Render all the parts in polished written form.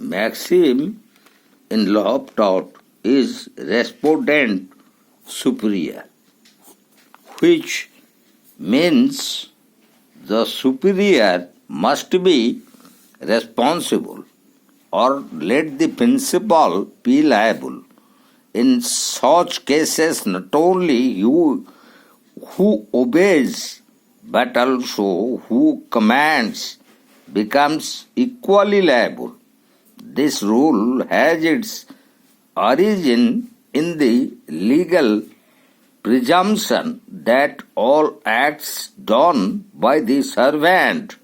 maxim in law of tort is Respondent Superior, which means the superior must be responsible or let the principal be liable. In such cases, not only you who obeys but also who commands becomes equally liable. This rule has its origin in the legal presumption that all acts done by the servant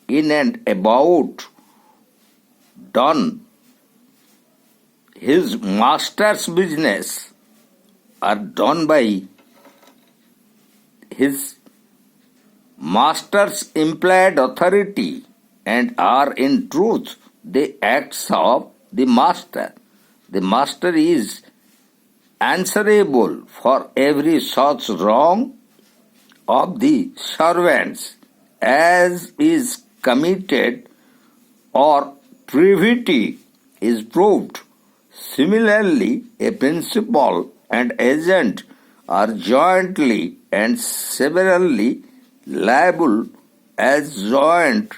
in and about done his master's business are done by his master's implied authority and are in truth the acts of the master. The master is answerable for every such wrong of the servants as is committed or privity is proved. Similarly, a principal and agent are jointly and severally liable as joint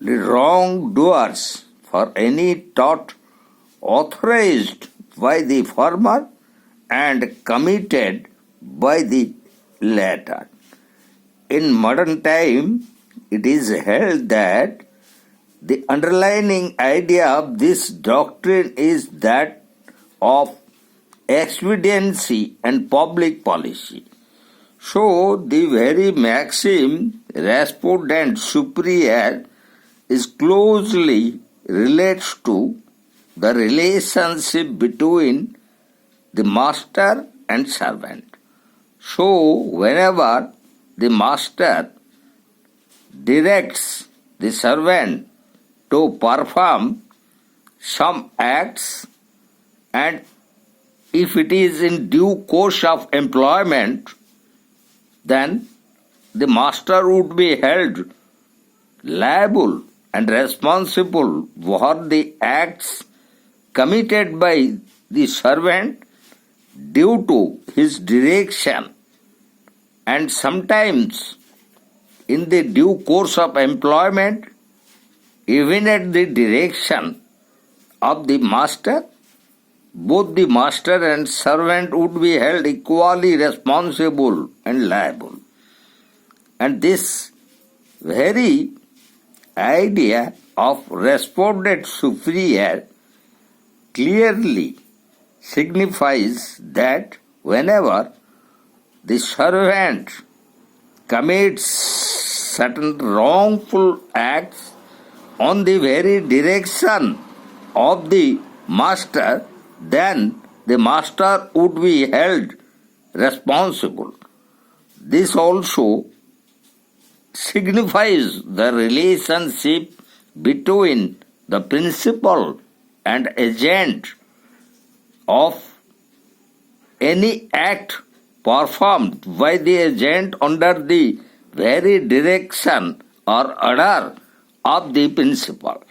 wrongdoers for any tort authorized by the former and committed by the latter. In modern time, it is held that the underlying idea of this doctrine is that of expediency and public policy. So, the very maxim Respondent Superior is closely relates to the relationship between the master and servant. So, whenever the master directs the servant to perform some acts, and if it is in due course of employment, then the master would be held liable and responsible for the acts committed by the servant due to his direction, and sometimes in the due course of employment, even at the direction of the master, both the master and servant would be held equally responsible and liable. And this very idea of Respondent Superior clearly signifies that whenever the servant commits certain wrongful acts on the very direction of the master, then the master would be held responsible. This also signifies the relationship between the principal and agent of any act performed by the agent under the very direction or order of the principal.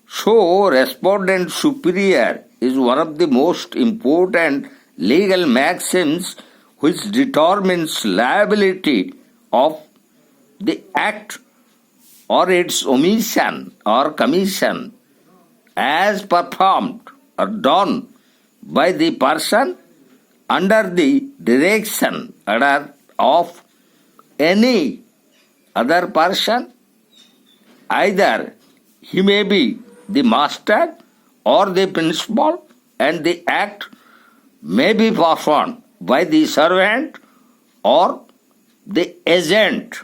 So, Respondent Superior is one of the most important legal maxims which determines liability of the act or its omission or commission as performed or done by the person under the direction order of any other person, either he may be the master or the principal, and the act may be performed by the servant or the agent